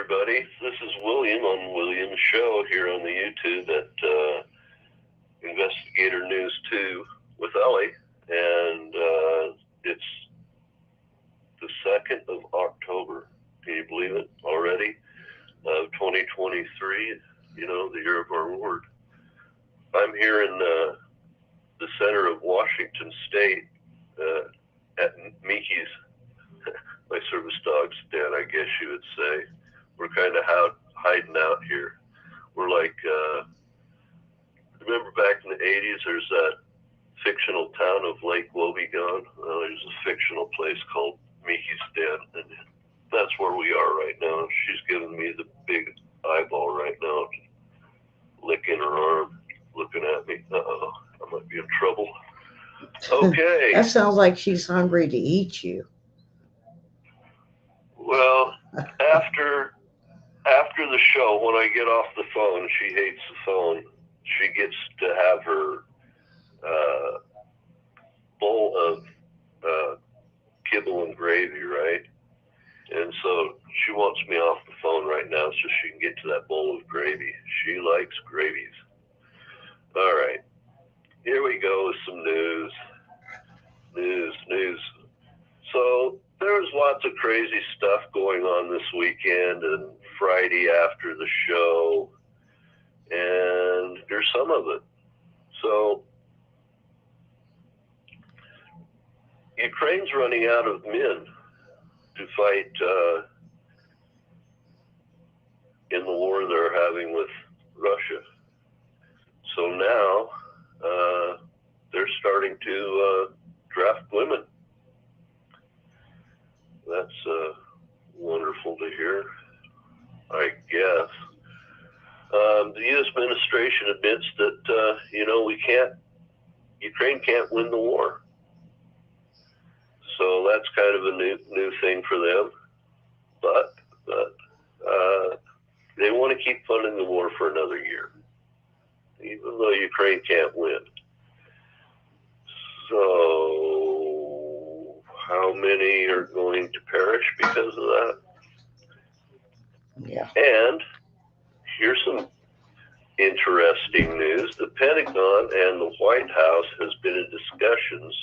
everybody. This is William on William's show here on the YouTube at Investigator News 2 with Ellie. And it's the 2nd of October. Can you believe it already? Of 2023, the year of our Lord. I'm here in the center of Washington State at Mickey's, my service dog's den, I guess you would say. We're kind of hiding out here. We're like, remember back in the 80s, there's that fictional town of Lake Wobegon? There's a fictional place called Mickey's Den, and that's where we are right now. She's giving me the big eyeball right now, licking her arm, looking at me. Uh-oh, I might be in trouble. Okay. That sounds like she's hungry to eat you. Well, after the show, when I get off the phone, she hates the phone. She gets to have her bowl of kibble and gravy, right? And so she wants me off the phone right now so she can get to that bowl of gravy. She likes gravies. All right, here we go with some news. So there's lots of crazy stuff going on this weekend and Friday after the show, and here's some of it. So Ukraine's running out of men to fight in the war they're having with Russia. So now they're starting to draft women. That's wonderful to hear, I guess. The U.S. administration admits that, Ukraine can't win the war. So that's kind of a new thing for them. But they want to keep funding the war for another year, even though Ukraine can't win. So how many are going to perish because of that? Yeah. And here's some interesting news. The Pentagon and the White House has been in discussions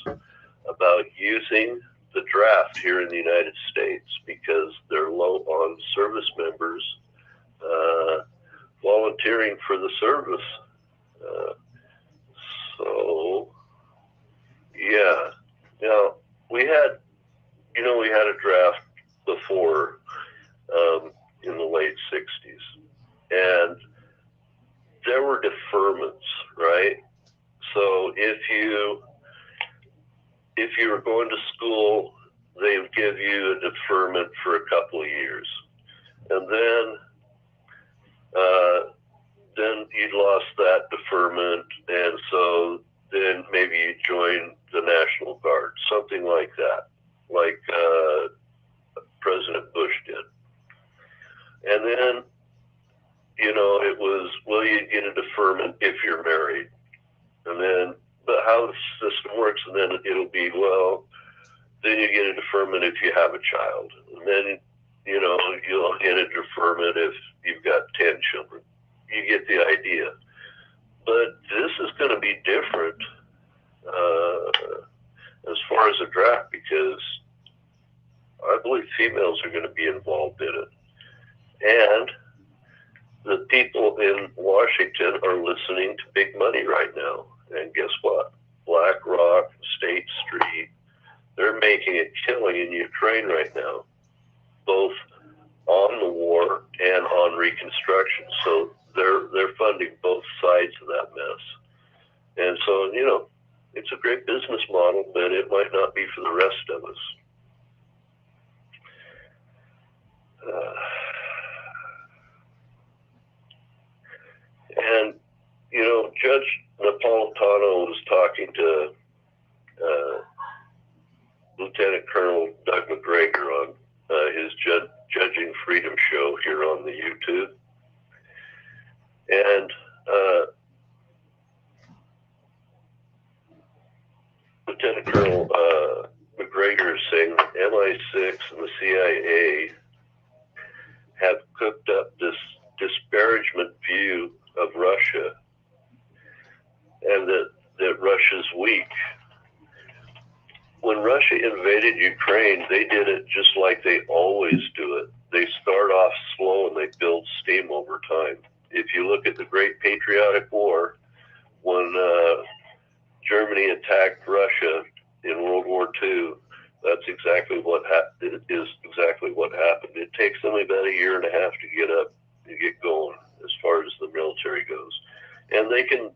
about using the draft here in the United States because they're low on service members volunteering for the service. Yeah. Now, we had a draft before in the late 60s, and there were deferments, right? So if you were going to school, they would give you a deferment for a couple of years, and then you'd lost that deferment, and so then maybe you join the National Guard, something like that, like President Bush did. And then, it was, well, you get a deferment if you're married. And then, but how the system works, and then it'll be, well, then you get a deferment if you have a child. And then, you'll get a deferment if you've got 10 children. You get the idea. But this is going to be different as far as a draft, because I believe females are going to be involved in it. And the people in Washington are listening to big money right now. And guess what? BlackRock, State Street, they're making a killing in Ukraine right now, both on the war and on reconstruction. So they're funding both sides of that mess. And so, it's a great business model, but it might not be for the rest of us. And, Judge Napolitano was talking to Lieutenant Colonel Doug McGregor on his Judging Freedom show here on the YouTube. And Lieutenant Colonel McGregor is saying MI6 and the CIA have cooked up this disparagement view of Russia, and that Russia's weak. When Russia invaded Ukraine, they did it just like they always do it. They start off slow and they build steam over time. If you look at the Great Patriotic War, when Germany attacked Russia in World War II, that's exactly what exactly what happened. It takes them about a year and a half to get up and get going as far as the military goes, and they can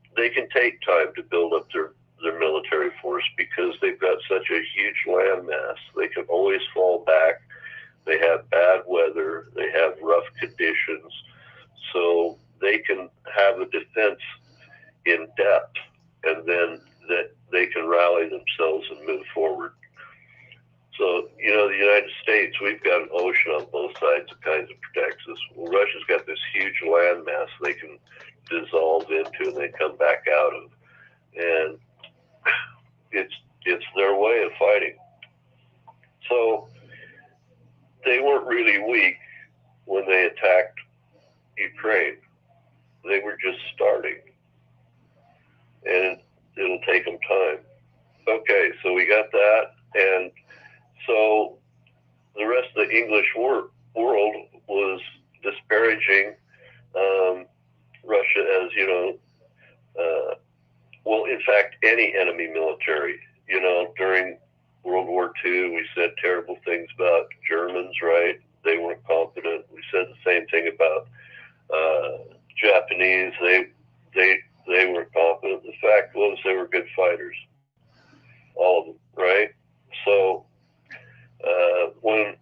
take time to build up their military force because they've got such a huge landmass. They can always fall back. They have bad weather. They have rough conditions, so they can have a defense in depth, and then that they can rally themselves and move forward. So, the United States, we've got an ocean on both sides that kind of protects us. Well, Russia's got this huge landmass they can dissolve into and they come back out of. And it's their way of fighting. So they weren't really weak when they attacked Ukraine. They were just starting. And it'll take them time. Okay, so we got that. And so the rest of the English world was disparaging Russia as, well, in fact, any enemy military. During World War II, we said terrible things about Germans, right? They weren't competent. We said the same thing about Japanese. They weren't competent. The fact was they were good fighters, all of them, right? So when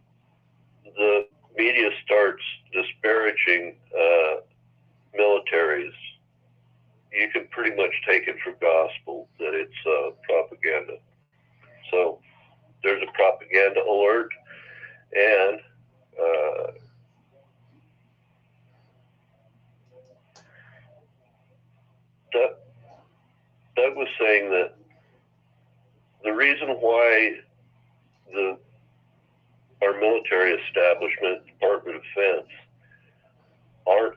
the media starts disparaging militaries, you can pretty much take it for gospel that it's propaganda. So there's a propaganda alert, and Doug was saying that the reason why our military establishment, Department of Defense, aren't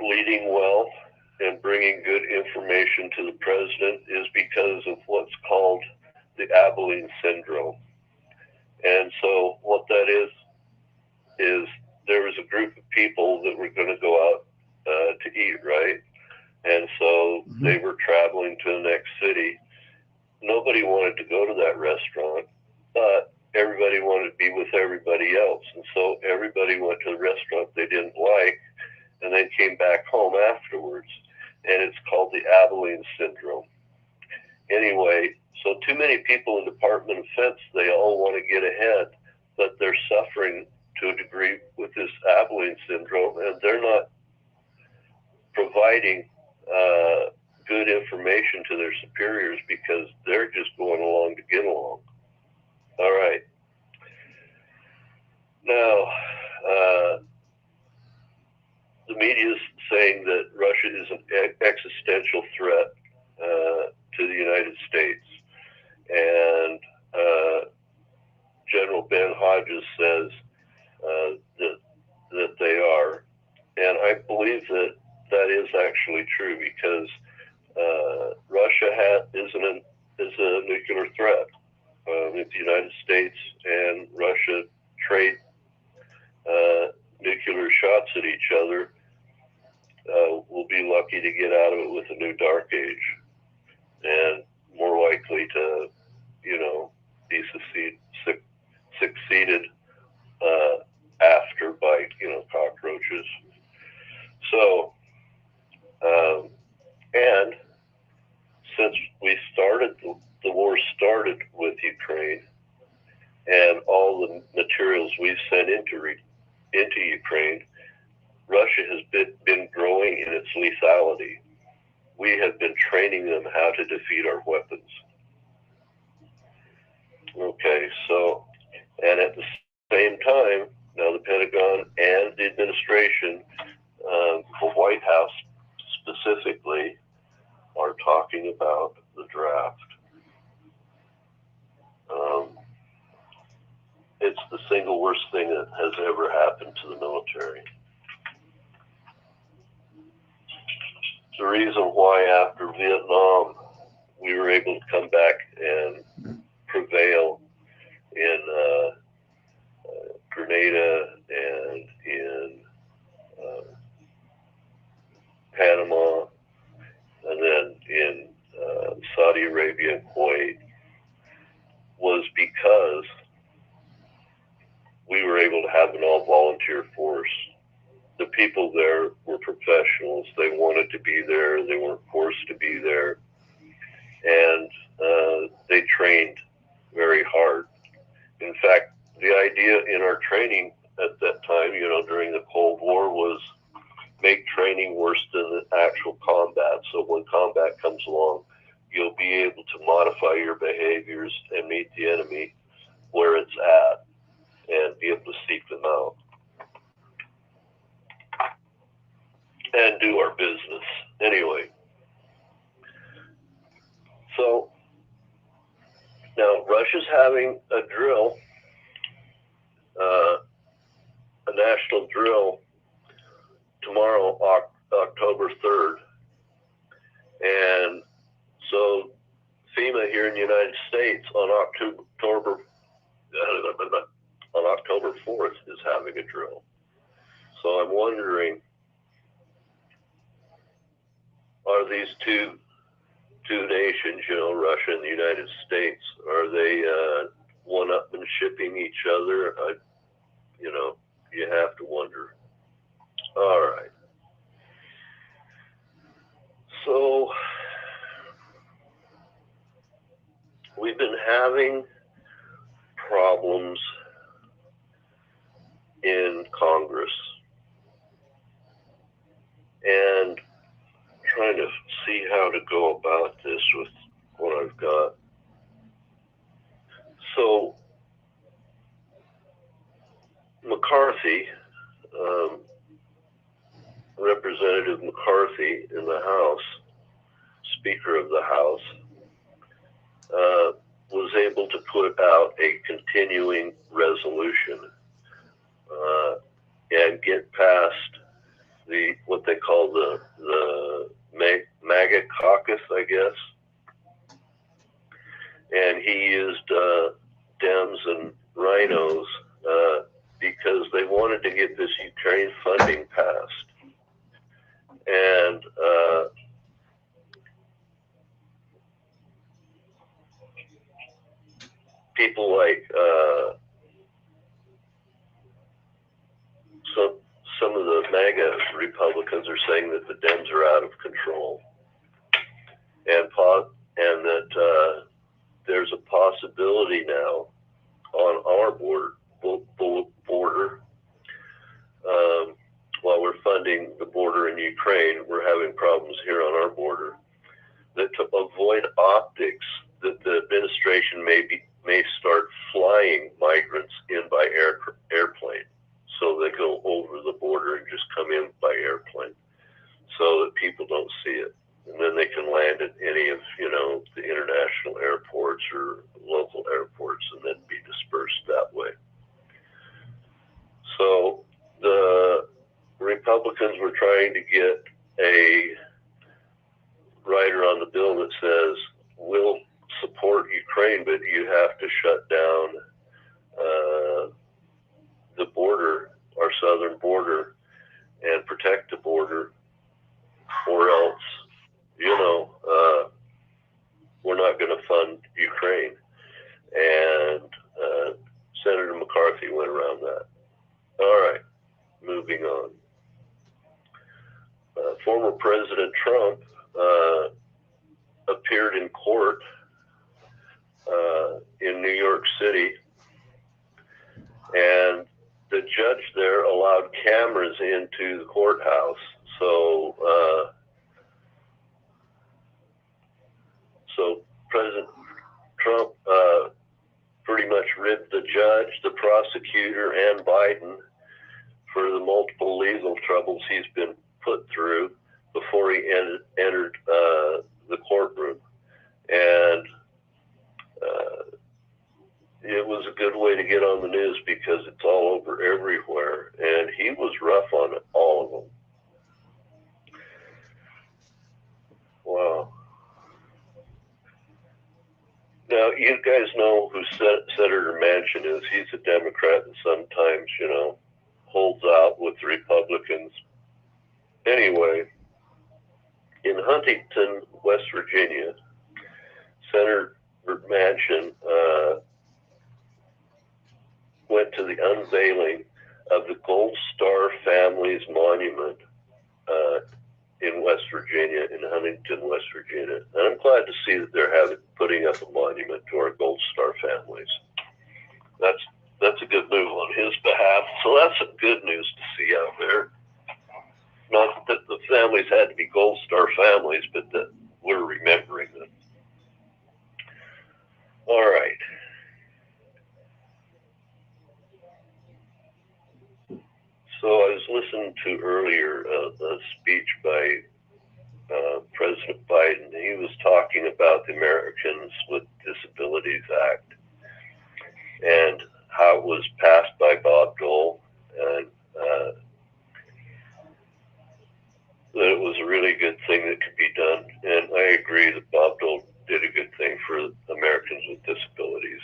leading well and bringing good information to the president is because of what's called the Abilene Syndrome. And so what that is there was a group of people that were going to go out to eat, right? And so they were traveling to the next city. Nobody wanted to go to that restaurant, but everybody wanted to be with everybody else. And so everybody went to the restaurant they didn't like and then came back home afterwards. And it's called the Abilene Syndrome. Anyway, so too many people in the Department of Defense, they all want to get ahead, but they're suffering to a degree with this Abilene Syndrome, and they're not providing good information to their superiors because they're just going along to get along. All right. Now, the media is saying that Russia is an existential threat to the United States. And General Ben Hodges says that they are. And I believe that is actually true because Russia is a nuclear threat. If the United States and Russia trade nuclear shots at each other, we'll be lucky to get out of it with a new dark age, and more likely to, be succeeded after by, cockroaches. So, and since the war started with Ukraine, and all the materials we've sent into Ukraine, Russia has been growing in its lethality. We have been training them how to defeat our single worst thing that has ever happened to the military. The reason why after Vietnam we were able to come back and prevail in Grenada and in Panama, and then in Saudi Arabia and Kuwait, was because we were able to have an all-volunteer force. The people there were professionals. They wanted to be there. They weren't forced to be there. And they trained very hard. In fact, the idea in our training at that time, during the Cold War, was make training worse than the actual combat. So when combat comes along, you'll be able to modify your behaviors and meet the enemy where it's at and be able to seek them out and do our business. Anyway, so now Russia's having a drill, a national drill tomorrow, October 3rd. And so FEMA here in the United States on October 4th is having a drill. So I'm wondering, are these two nations, Russia and the United States, are they one-upmanshiping each other? You have to wonder. All right. So we've been having problems in Congress and trying to see how to go about this with what I've got. So McCarthy, Representative McCarthy in the House, Speaker of the House, was able to put out a continuing resolution and get past what they call the MAGA caucus, I guess. And he used Dems and Rhinos because they wanted to get this Ukraine funding passed. And people like some of the MAGA Republicans are saying that the Dems are out of control, and that there's a possibility now on our border while we're funding the border in Ukraine, we're having problems here on our border, that to avoid optics, that the administration may start flying migrants in by airplane. So they go over the border and just come in by airplane so that people don't see it. And then they can land at any of, the international airports or local airports and then be dispersed that way. So the Republicans were trying to get a rider on the bill that says, we'll support Ukraine, but you have to shut down the border, our southern border, and protect the border, or else, we're not going to fund Ukraine. And Senator McCarthy went around that. All right, moving on. Former President Trump appeared in court in New York City, and the judge there allowed cameras into the courthouse. So President Trump pretty much ribbed the judge, the prosecutor, and Biden for the multiple legal troubles he's been put through before he entered the courtroom. And it was a good way to get on the news because it's all over everywhere, and he was rough on all of them. Wow. Now, you guys know who Senator Manchin is. He's a Democrat and sometimes, holds out with the Republicans. Anyway, in Huntington, West Virginia, Senator Manchin went to the unveiling of the Gold Star Families Monument in West Virginia, in Huntington, West Virginia. And I'm glad to see that they're putting up a monument to our Gold Star families. That's a good move on his behalf. So that's some good news to see out there. Not that the families had to be Gold Star families, but that we're remembering them. All right. So I was listening to earlier a speech by President Biden. He was talking about the Americans with Disabilities Act and how it was passed by Bob Dole, and that it was a really good thing that could be done. And I agree that Bob Dole did a good thing for Americans with disabilities.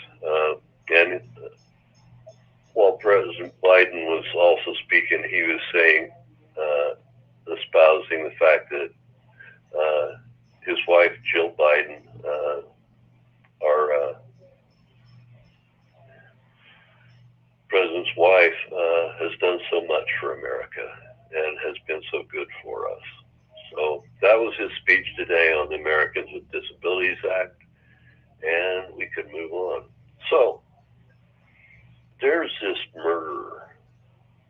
While President Biden was also speaking, he was saying, espousing the fact that his wife, Jill Biden, our president's wife, has done so much for America and has been so good for us. So that was his speech today on the Americans with Disabilities Act, and we could move on. So there's this murderer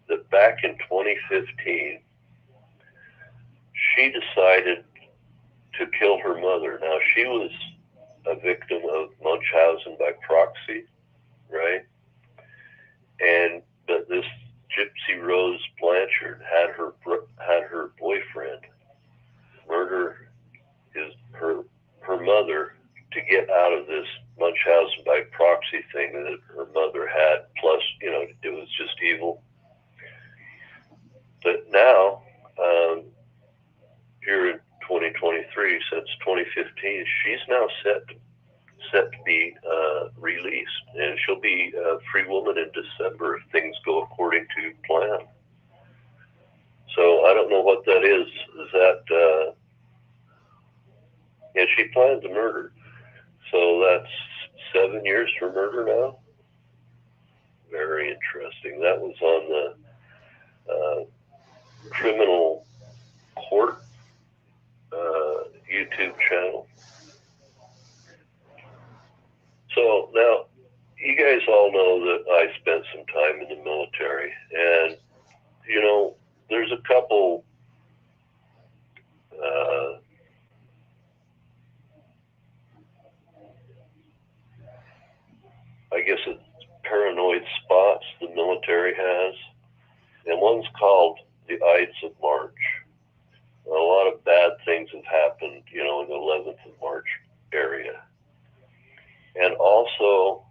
that back in 2015, she decided to kill her mother. Now, she was a victim of Munchausen by proxy, right? But this Gypsy Rose Blanchard had her boyfriend murder her mother to get out of this Munchausen by proxy thing that her mother had. Plus, it was just evil. But now, here in 2023, since 2015, she's now set to be released, and she'll be a free woman in December if things go according to plan. So I don't know what that is. Is that and she planned the murder. So that's 7 years for murder now. Very interesting. That was on the criminal court YouTube channel. So now, you guys all know that I spent some time in the military, and there's a couple I guess it's paranoid spots the military has, and one's called the Ides of March. A lot of bad things have happened, in the 11th of March area. And also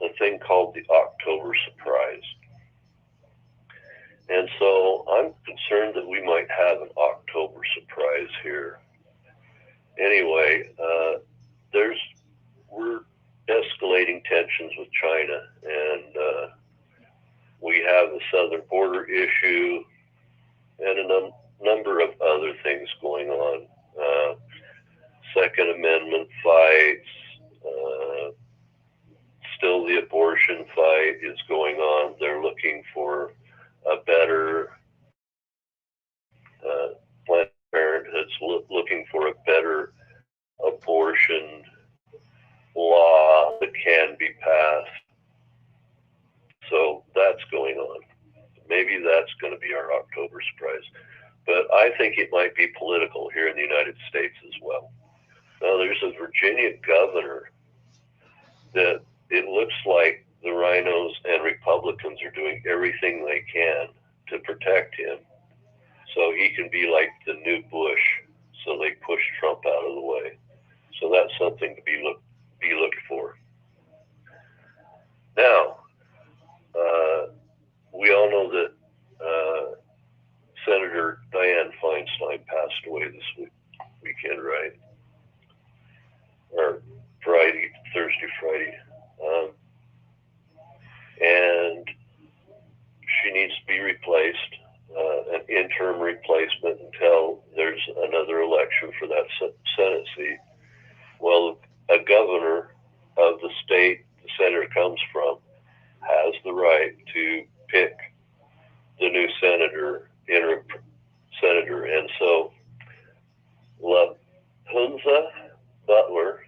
a thing called the October surprise. And so I'm concerned that we might have an October surprise here. Anyway, we're escalating tensions with China, and we have the southern border issue and a number of other things going on. Second Amendment fights, still the abortion fight is going on. They're looking for a better, Planned Parenthood's looking for a better abortion law that can be passed. So that's going on. Maybe that's going to be our October surprise. But I think it might be political here in the United States as well. Now, there's a Virginia governor that it looks like the rhinos and Republicans are doing everything they can to protect him so he can be like the new Bush, so they push Trump out of the way. So that's something to be looked for. Now, of the state the senator comes from has the right to pick the new interim senator. And so LaHunza Butler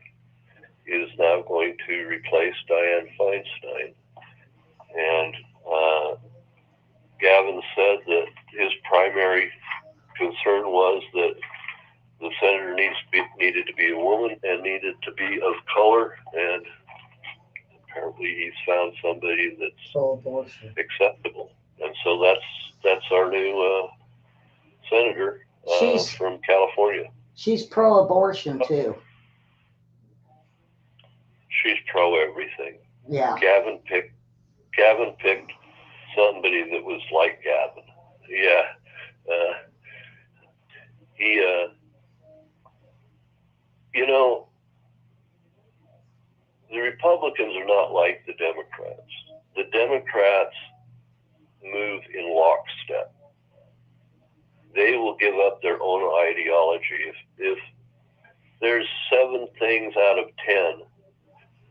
is now going to replace Dianne Feinstein. And Gavin said that his primary concern was that the senator needed to be a woman and needed to be of color, and apparently he's found somebody that's acceptable. And so that's our new senator from California. She's pro-abortion too. She's pro everything. Yeah. Gavin picked somebody that was like Gavin. Yeah. The Republicans are not like the Democrats. The Democrats move in lockstep. They will give up their own ideology. If there's 7 things out of 10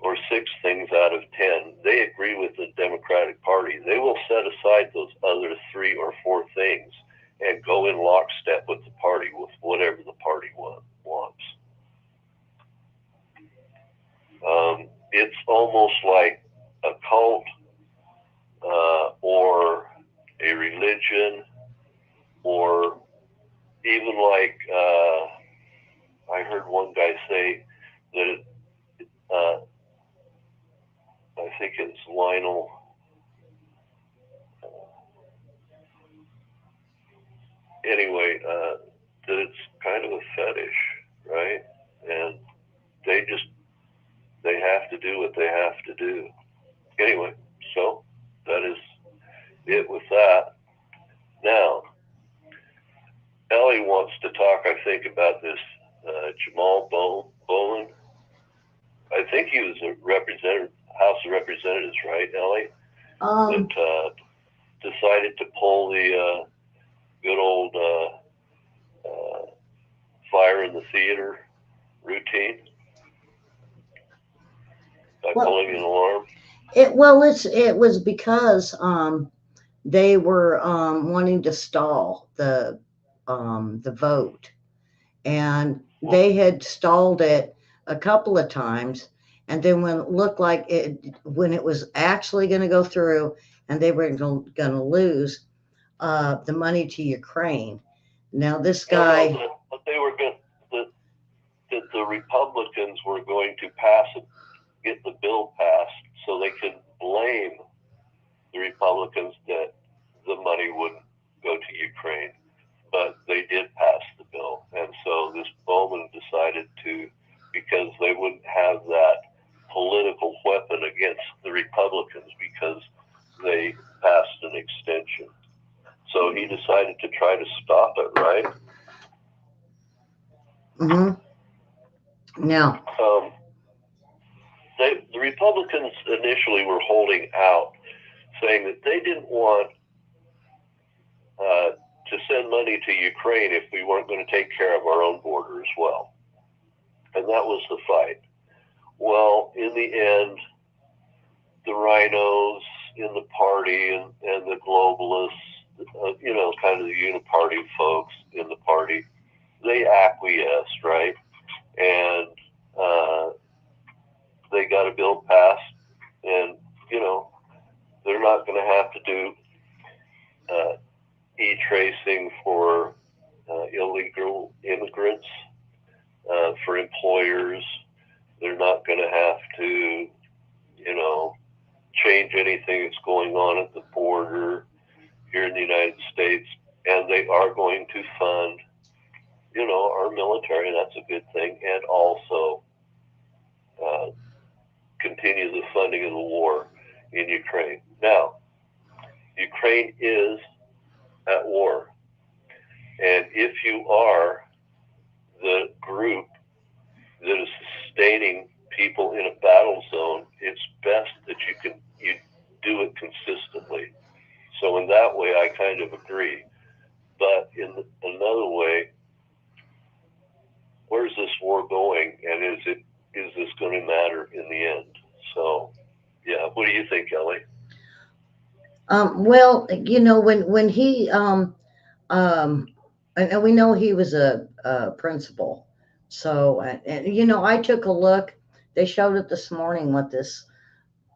or 6 things out of 10, they agree with the Democratic Party. They will set aside those other 3 or 4 things and go in lockstep with the party, with whatever the party wants. It's almost like a cult or a religion, or even like I heard one guy say that I think it's Lionel. Anyway, that it's kind of a fetish, right? And they have to do what they have to do. Anyway, so that is it with that. Now, Ellie wants to talk, I think, about this Jamal Bowman. I think he was a House of Representatives, right, Ellie? That decided to pull the good old fire in the theater routine by pulling an alarm. It was because they were wanting to stall the vote, and they had stalled it a couple of times, and then when it looked like when it was actually going to go through and they were going to lose the money to Ukraine. Now this guy, the Republicans were going to get the bill passed so they could blame the Republicans that the money wouldn't go to Ukraine. But they did pass the bill. And so this Bowman decided to, because they wouldn't have that political weapon against the Republicans because they passed an extension. So he decided to try to stop it, right? Mm-hmm. Now, the Republicans initially were holding out, saying that they didn't want to send money to Ukraine if we weren't going to take care of our own border as well. And that was the fight. Well, in the end, the rhinos in the party and the globalists, kind of the uniparty folks in the party, they acquiesced, right? And they got a bill passed, and, they're not going to have to do e-tracing for illegal immigrants, for employers. They're not going to have to, change anything that's going on at the border here in the United States. And they are going to fund, our military. That's a good thing. And also continue the funding of the war in Ukraine. Now, Ukraine is at war. And if you are the group that is sustaining people in a battle zone, it's best that you do it consistently. So in that way, I kind of agree. But in another way, where's this war going, and is this going to matter in the end? think, Ellie? Well, when he um, and we know he was a principal. So, I took a look. They showed it this morning what this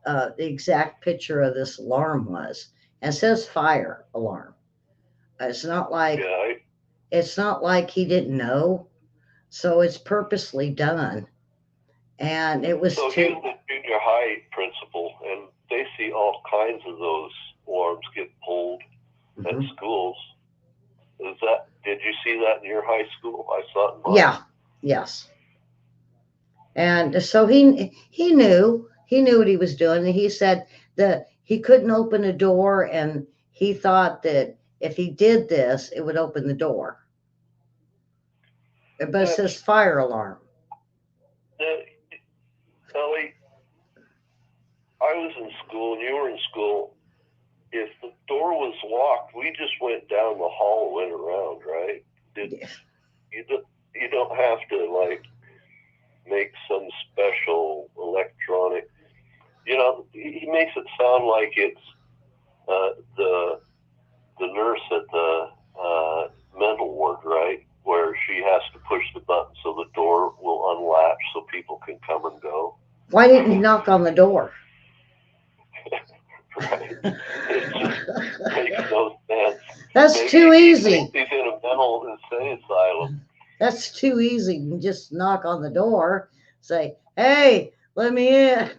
the exact picture of this alarm was. And it says fire alarm. It's not Yeah, like it's not like he didn't know. So it's purposely done. And it was so he to was a junior high principal, and they see all kinds of those alarms get pulled at Mhm. schools. Did you see that in your high school? I saw it in mine. Yeah, yes. And so he knew what he was doing. And he said that he couldn't open a door, and he thought that if he did this, it would open the door. But it That's says fire alarm. that, Ellie. I was in school, and you were in school. If the door was locked, we just went down the hall and went around, right? Did Yeah. you don't have to like make some special electronic. He makes it sound like it's the nurse at the mental ward, right, where she has to push the button so the door will unlatch so people can come and go. Why didn't you knock on the door? Right? It just makes no sense. That's Maybe too he easy. thinks he's in a mental insane asylum. That's too easy. You just knock on the door, say, "Hey, let me in."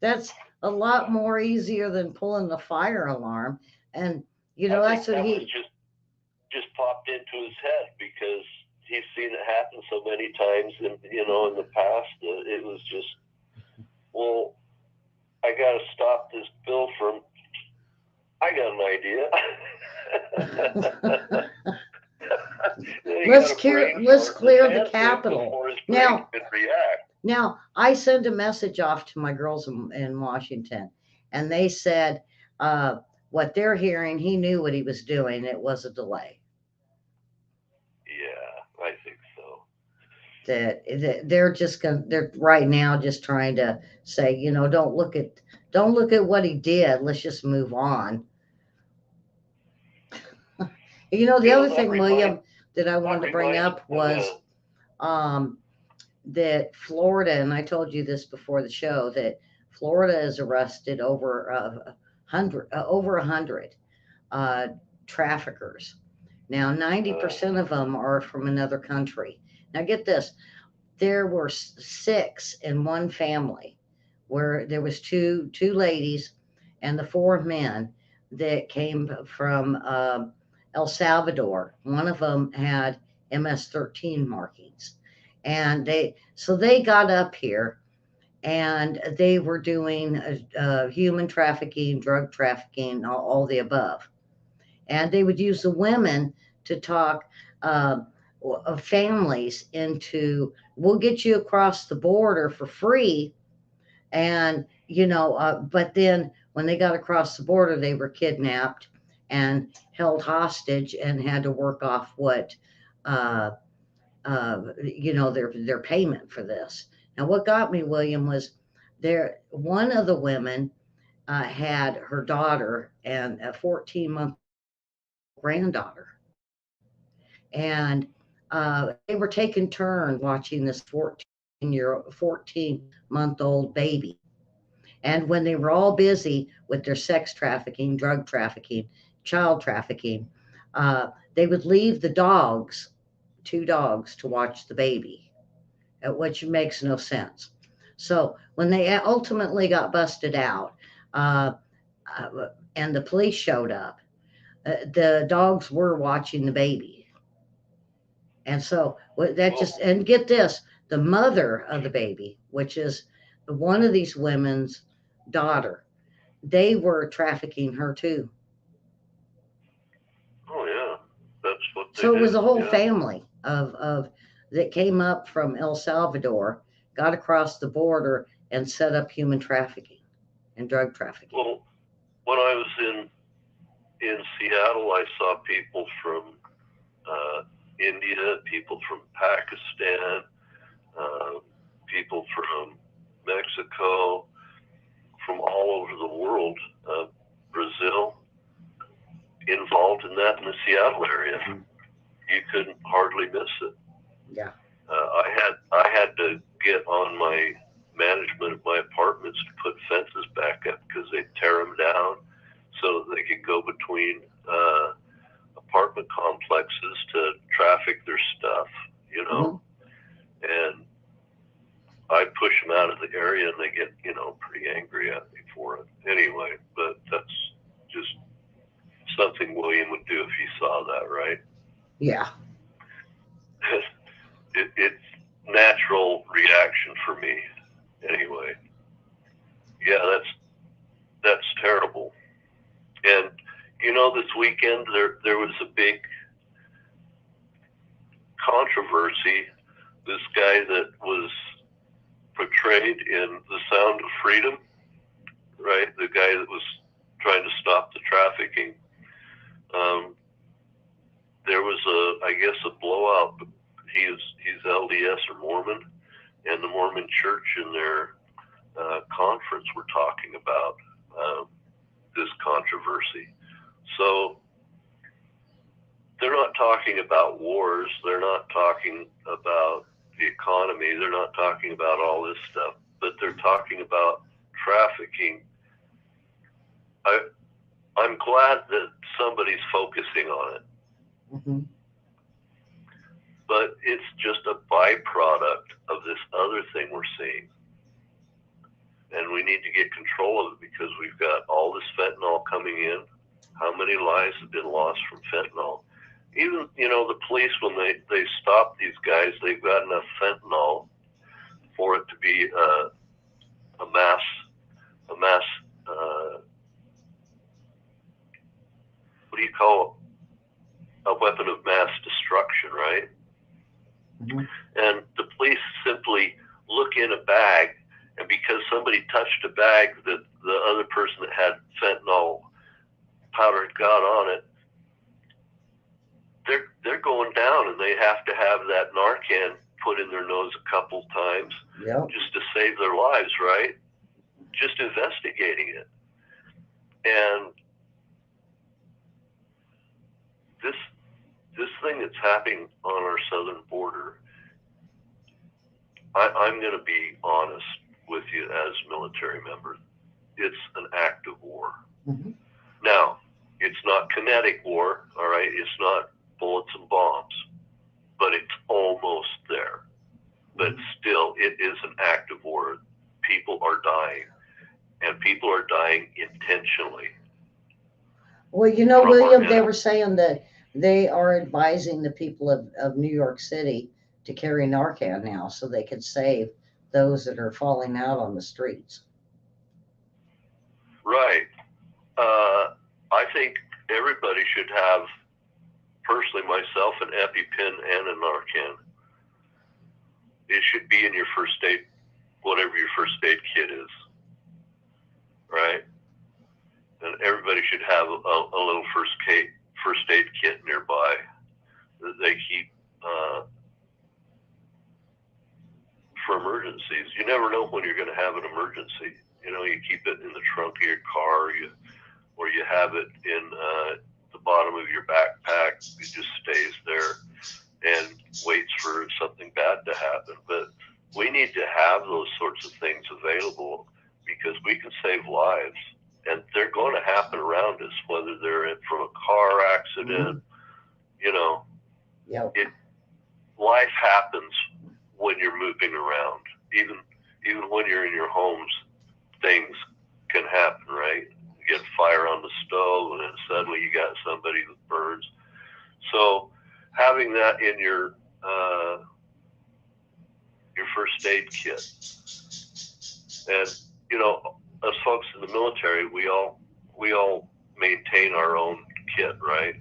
That's a lot more easier than pulling the fire alarm. And I that's think what that was he. just popped into his head because he's seen it happen so many times, in the past. It was just, well, I got to stop this bill from. I got an idea. Let's clear the Capitol. before his brain Now, could react. Now, I sent a message off to my girls in Washington, and they said what they're hearing, he knew what he was doing. It was a delay. Yeah, I think so. That they're right now just trying to say, don't look at what he did. Let's just move on. The other thing, William, that I wanted to bring up was um, that Florida, and I told you this before the show, that Florida has arrested over 100 uh, traffickers. Now, 90% of them are from another country. Now, get this: there were six in one family, where there was two ladies and the four men that came from El Salvador. One of them had MS-13 markings, and they got up here, and they were doing human trafficking, drug trafficking, all the above. And they would use the women to talk uh, of families into, we'll get you across the border for free. And but then when they got across the border, they were kidnapped and held hostage and had to work off what uh, their payment for this. Now, what got me, William, was one of the women had her daughter and a 14-month granddaughter, and they were taking turns watching this 14-month-old baby. And when they were all busy with their sex trafficking, drug trafficking, child trafficking, they would leave the two dogs, to watch the baby, which makes no sense. So when they ultimately got busted out, uh, and the police showed up, the dogs were watching the baby. And so and get this, the mother of the baby, which is one of these women's daughter, they were trafficking her too. Oh yeah, that's what they So it was do. a whole Yeah. family of that came up from El Salvador, got across the border, and set up human trafficking and drug trafficking. Well, when I was in Seattle, I saw people from India, people from Pakistan, people from Mexico, from all over the world. Brazil involved in that in the Seattle area. You couldn't hardly miss it. Yeah. I had to get on my management of my apartments to put fences back up because they'd tear them down so that they could go between apartment complexes to traffic their stuff, you know. And I push them out of the area and they get, you know, pretty angry at me for it. Anyway, but that's just something William would do if he saw that, right? Yeah. It's natural reaction for me. Anyway, yeah, that's terrible. And you know, this weekend there was a big controversy. This guy that was portrayed in The Sound of Freedom, right? The guy that was trying to stop the trafficking. There was I guess a blowout. He's LDS or Mormon, and the Mormon Church in their conference were talking about this controversy. So they're not talking about wars. They're not talking about the economy. They're not talking about all this stuff, but they're talking about trafficking. I'm glad that somebody's focusing on it. But it's just a byproduct of this other thing we're seeing. And we need to get control of it because we've got all this fentanyl coming in. How many lives have been lost from fentanyl? Even, you know, the police, when they stop these guys, they've got enough fentanyl for it to be a mass what do you call it? A weapon of mass destruction, right? And the police simply look in a bag, and because somebody touched a bag that the other person that had fentanyl powder had got on it, they're going down, and they have to have that Narcan put in their nose a couple times just to save their lives, right? Just investigating it. And this thing that's happening on our southern border, I'm going to be honest with you as military member. It's an act of war. Now, it's not kinetic war, all right? It's not bullets and bombs, but it's almost there. But still, it is an act of war. People are dying, and people are dying intentionally. Well, you know, William, they were saying that they are advising the people of New York City to carry Narcan now so they can save those that are falling out on the streets. Right. I think everybody should have, personally myself, an EpiPen and a Narcan. It should be in your first aid, whatever your first aid kit is. Right? And everybody should have a little first aid kit nearby that they keep for emergencies. You never know when you're going to have an emergency. You know, you keep it in the trunk of your car, or you have it in the bottom of your backpack. It just stays there and waits for something bad to happen. But we need to have those sorts of things available because we can save lives. And they're going to happen around us, whether they're from a car accident, you know. Life happens when you're moving around. Even when you're in your homes, things can happen, right? You get fire on the stove, and then suddenly you got somebody that burns. So having that in your first aid kit, and you know, us folks in the military, we all maintain our own kit, right?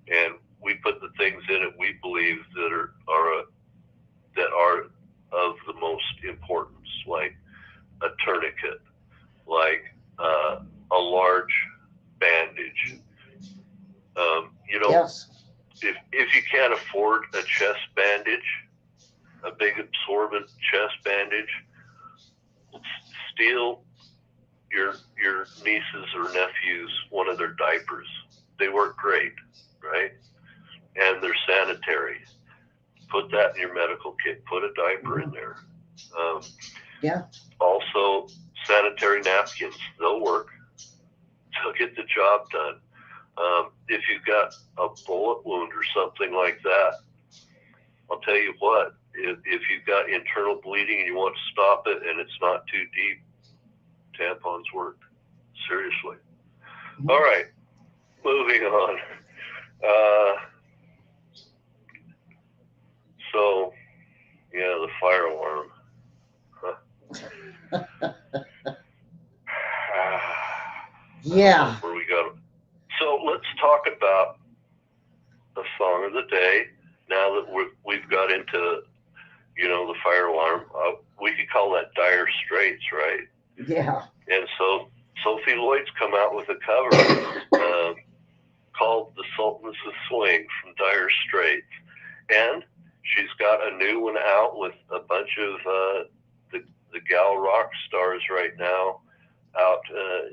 And we put the things in it we believe that are of the most importance, like a tourniquet, like a large bandage. You know, if you can't afford a chest bandage, a big absorbent chest bandage, steal your nieces or nephews one of their diapers. They work great, right? And they're sanitary. Put that in your medical kit. Put a diaper in there. Yeah. Also, sanitary napkins. They'll work. They'll get the job done. If you've got a bullet wound or something like that, I'll tell you what, if you've got internal bleeding and you want to stop it and it's not too deep, tampons work. Seriously. All right, moving on. So, yeah, the fire alarm. Yeah. Where we go. So let's talk about the song of the day. Now that we've got into, the fire alarm, we could call that Dire Straits, right? Yeah. And so Sophie Lloyd's come out with a cover called "The Sultans of Swing" from Dire Straits, and she's got a new one out with a bunch of the gal rock stars right now out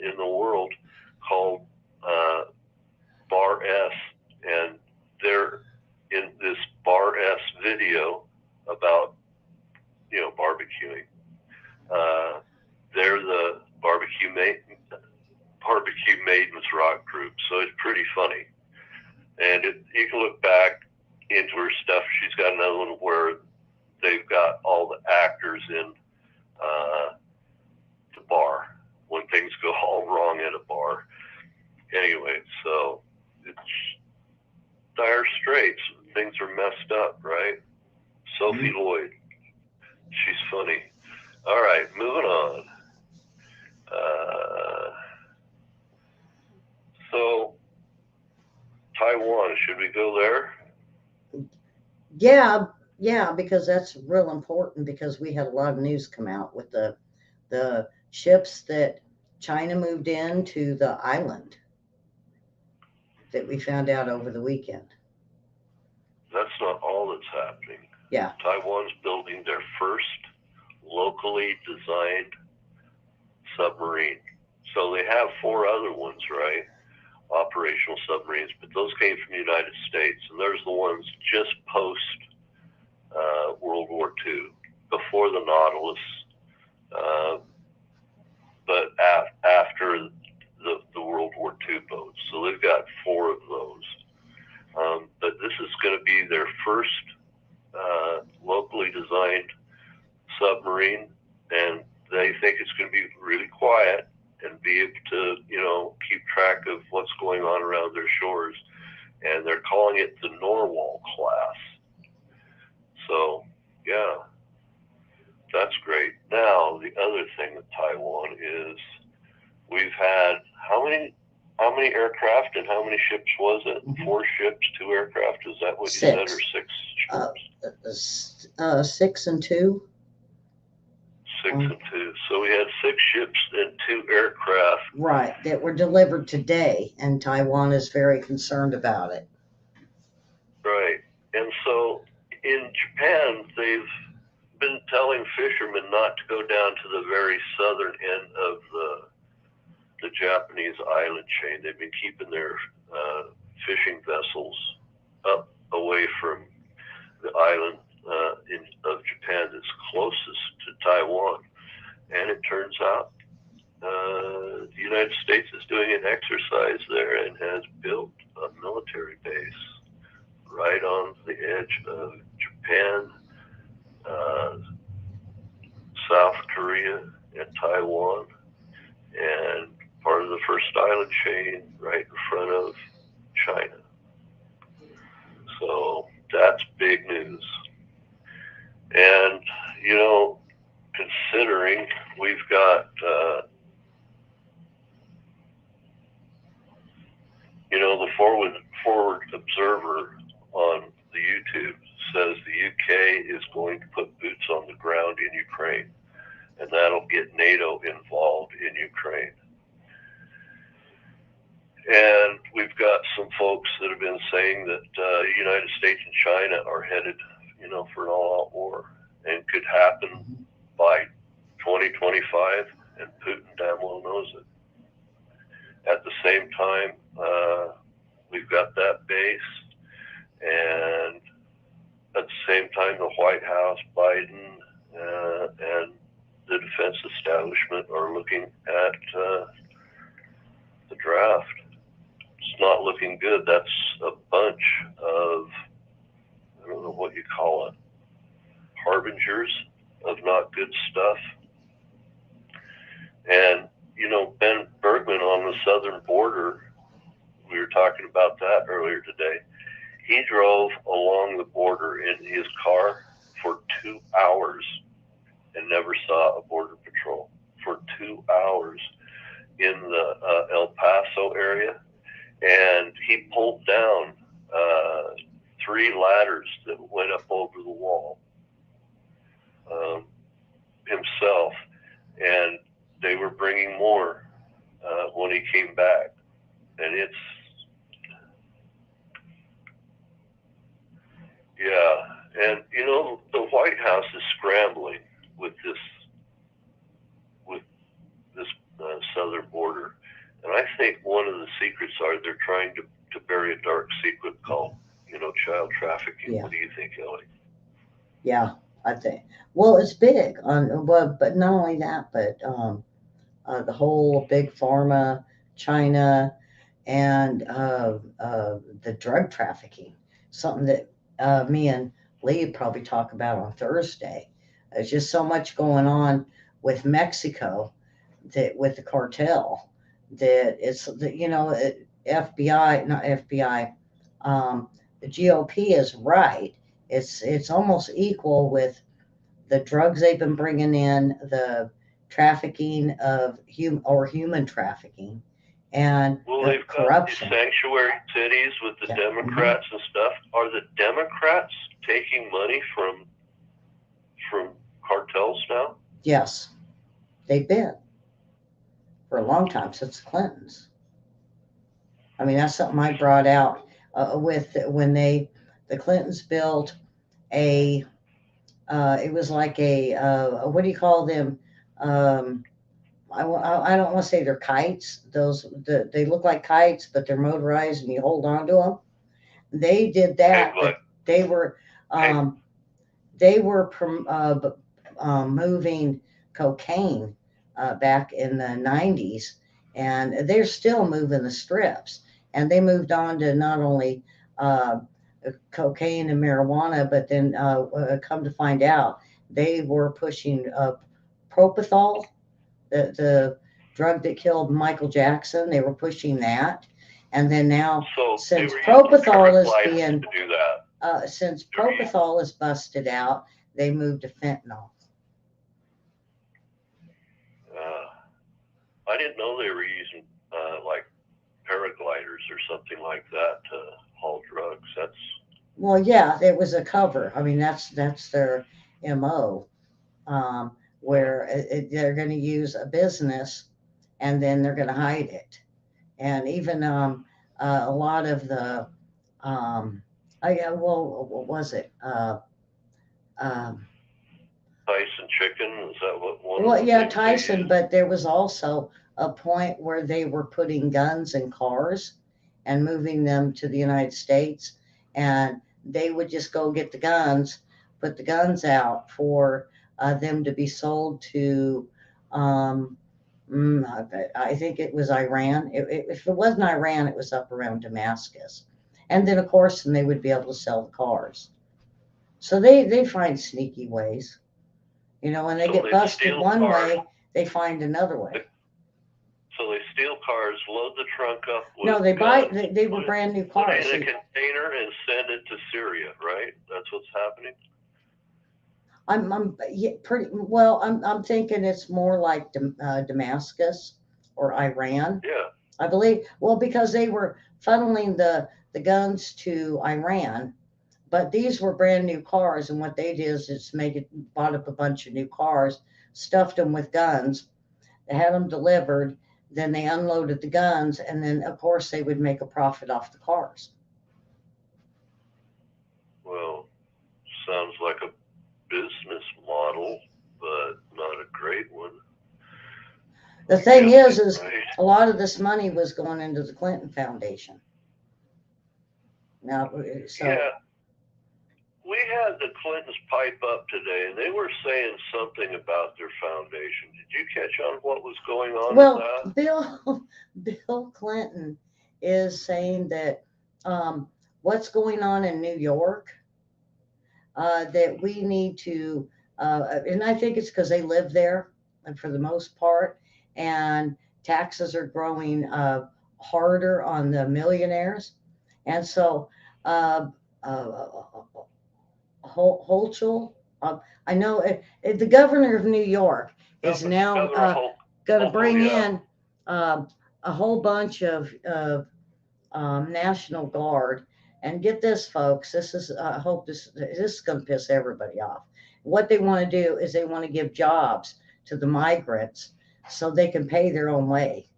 in the world called Bar S, and they're in this Bar S video about barbecuing. They're the Barbecue Maidens rock group, so it's pretty funny. And you can look back into her stuff. She's got another one where they've got all the actors in the bar when things go all wrong at a bar. Anyway, so it's Dire Straits. Things are messed up, right? Sophie Lloyd. She's funny. All right, moving on. So, Taiwan, should we go there? Yeah, because that's real important, because we had a lot of news come out with the ships that China moved into the island that we found out over the weekend. That's not all that's happening. Yeah. Taiwan's building their first locally designed submarine. So they have 4 other ones, right? Operational submarines, but those came from the United States, and there's the ones just post World War II, before the Nautilus, but after the World War II boats. So they've got 4 of those. But this is going to be their first locally designed submarine, and they think it's going to be really quiet and be able to, keep track of what's going on around their shores. And they're calling it the Narwhal class. So, yeah, that's great. Now, the other thing with Taiwan is we've had how many aircraft and how many ships was it? Mm-hmm. 4 ships, 2 aircraft. Is that what 6. You said, or 6 ships? 6 and 2. 6 and 2. So we had 6 ships and 2 aircraft. Right, that were delivered today, and Taiwan is very concerned about it. Right. And so in Japan, they've been telling fishermen not to go down to the very southern end of the Japanese island chain. They've been keeping their fishing vessels up away from the island of Japan that's closest to Taiwan. And it turns out the United States is doing an exercise there and has built a military base right on the edge of Japan, South Korea, and Taiwan, and part of the first island chain right in front of China. So that's big news. And, considering we've got, the Forward Observer on the YouTube says the UK is going to put boots on the ground in Ukraine, and that'll get NATO involved in Ukraine. And we've got some folks that have been saying that the United States and China are headed, for an all-out war, and could happen by 2025. and Putin damn well knows it. At the same time, we've got that base, and at the same time, the White House, Biden, and the defense establishment are looking at the draft. It's not looking good. That's a bunch of, I don't know what you call it, harbingers of not good stuff. And, you know, Ben Bergman on the southern border, we were talking about that earlier today. He drove along the border in his car for 2 hours and never saw a border patrol. For 2 hours in the El Paso area. And he pulled down 3 ladders that went up over the wall himself. And they were bringing more when he came back. And it's, yeah. And, you know, the White House is scrambling with this southern border. And I think one of the secrets are they're trying to bury a dark secret called, you know, child trafficking. Yeah. What do you think, Ellie? Yeah, I think. Well, it's big but not only that, but the whole big pharma, China, and the drug trafficking. Something that me and Lee probably talk about on Thursday. There's just so much going on with Mexico, that with the cartel, that it's, you know, FBI, not FBI, the GOP is right. It's almost equal with the drugs they've been bringing in, the trafficking of human trafficking, and Well, the they've got corruption. these sanctuary cities with the Democrats and stuff. Are the Democrats taking money from cartels now? Yes, they've been for a long time, since the Clintons. I mean, that's something I brought out with when the Clintons built a. It was like a what do you call them? I don't want to say they're kites. They look like kites, but they're motorized and you hold on to them. They did that. But they were moving cocaine back in the 90s, and they're still moving the strips. And they moved on to not only cocaine and marijuana, but then come to find out they were pushing propofol, the drug that killed Michael Jackson. They were pushing that, and then now, since propofol is being since propofol is busted out, they moved to fentanyl. I didn't know they were using like paragliders or something like that to haul drugs. Well, yeah, it was a cover. I mean, that's their MO, where they're going to use a business and then they're going to hide it. And even a lot of the, what was it? Tyson chicken, is that what one? Well, yeah, Tyson, but there was also a point where they were putting guns in cars and moving them to the United States, and they would just go get the guns, put the guns out for them to be sold to, I think it was Iran. If it wasn't Iran, it was up around Damascus. And then, of course, then they would be able to sell the cars. So they find sneaky ways. You know, when they get busted one way, they find another way. So they steal cars, load the trunk up with No, they were brand new cars. Put it in a container and send it to Syria, right? That's what's happening? I'm thinking it's more like Damascus or Iran. Yeah. I believe, well, because they were funneling the guns to Iran. But these were brand new cars, and what they did is bought up a bunch of new cars, stuffed them with guns, they had them delivered, then they unloaded the guns, and then, of course, they would make a profit off the cars. Well, sounds like a business model, but not a great one. The thing Yeah, is right. a lot of this money was going into the Clinton Foundation. Now, so Yeah, we had the Clintons pipe up today, and they were saying something about their foundation. Did you catch on what was going on well, with Bill Clinton is saying that what's going on in New York, that we need to, and I think it's because they live there, and for the most part, and taxes are growing harder on the millionaires, and so uh, uh, Holchel, I know the governor of New York is that? now Governor Holt? going to Oh, bring yeah. in a whole bunch of National Guard. And get this, folks. This is I hope this is going to piss everybody off. What they want to do is they want to give jobs to the migrants so they can pay their own way,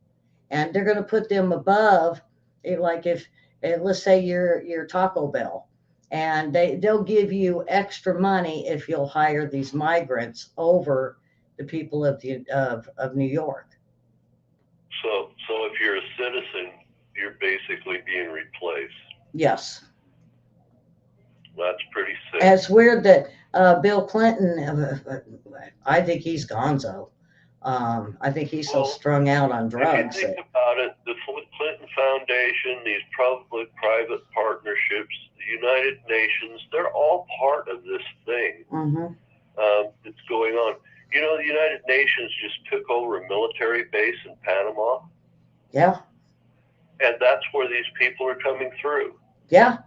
and they're going to put them above. Like if let's say you're Taco Bell, and they'll give you extra money if you'll hire these migrants over the people of New York. So if you're a citizen, you're basically being replaced. Yes. That's pretty sick. It's weird that Bill Clinton, I think he's gonzo. I think he's so strung out on drugs. If you think about it, the Clinton Foundation, these public-private partnerships, the United Nations, they're all part of this thing that's going on. You know, the United Nations just took over a military base in Panama. Yeah. And that's where these people are coming through. Yeah.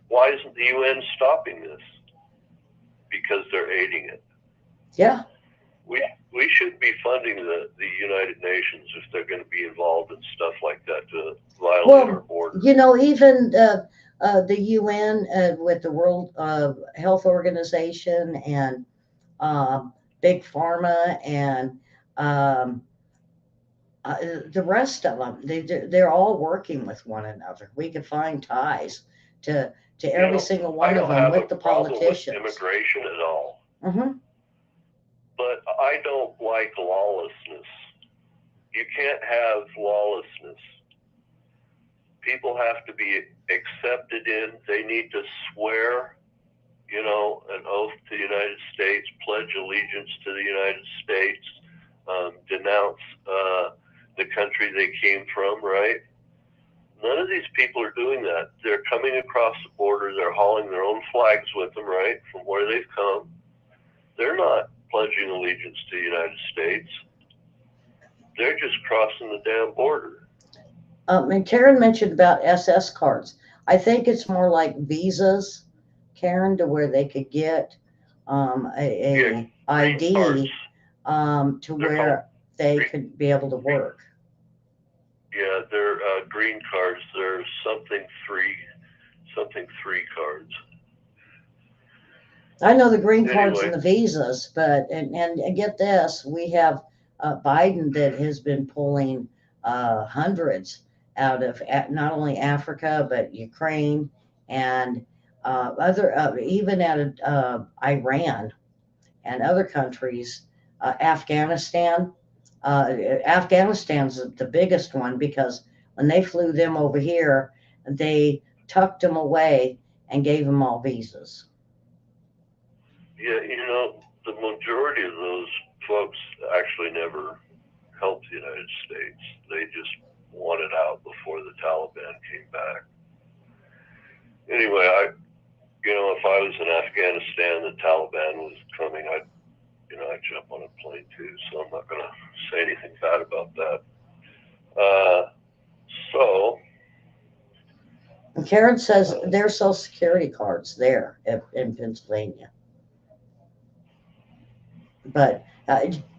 Why isn't the UN stopping this? Because they're aiding it. Yeah. We should be funding the United Nations if they're going to be involved in stuff like that to violate our borders. You know, even the UN with the World Health Organization and Big Pharma and the rest of them, they're all working with one another. We can find ties to every single one of them with the politicians. With immigration at all. Mm-hmm. But I don't like lawlessness. You can't have lawlessness. People have to be accepted in. They need to swear, you know, an oath to the United States, pledge allegiance to the United States, denounce the country they came from, right? None of these people are doing that. They're coming across the border. They're hauling their own flags with them, right, from where they've come. They're not pledging allegiance to the United States. They're just crossing the damn border. And Karen mentioned about SS cards. I think it's more like visas, Karen, to where they could get a ID to where they could be able to work. Yeah, they're green cards. They're something three cards. I know the green cards and the visas, but and get this, we have Biden that has been pulling hundreds out of not only Africa but Ukraine and other even out of Iran and other countries, Afghanistan. Afghanistan's the biggest one because when they flew them over here, they tucked them away and gave them all visas. Yeah, you know, the majority of those folks actually never helped the United States. They just wanted out before the Taliban came back. Anyway, if I was in Afghanistan, the Taliban was coming, I'd jump on a plane too. So I'm not going to say anything bad about that. And Karen says there's Social Security cards there in Pennsylvania. But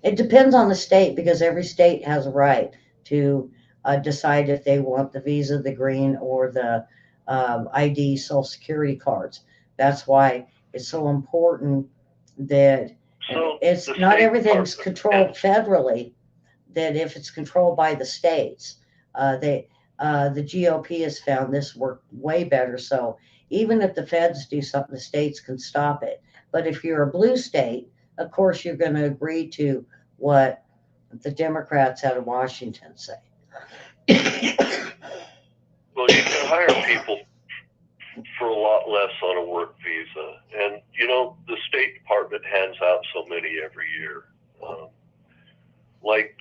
it depends on the state because every state has a right to decide if they want the visa, the green, or the ID Social Security cards. That's why it's so important that it's not everything's controlled federally. That if it's controlled by the states, the GOP has found this work way better. So even if the feds do something, the states can stop it. But if you're a blue state, of course, you're going to agree to what the Democrats out of Washington say. Well, you can hire people for a lot less on a work visa. And, you know, the State Department hands out so many every year. Like,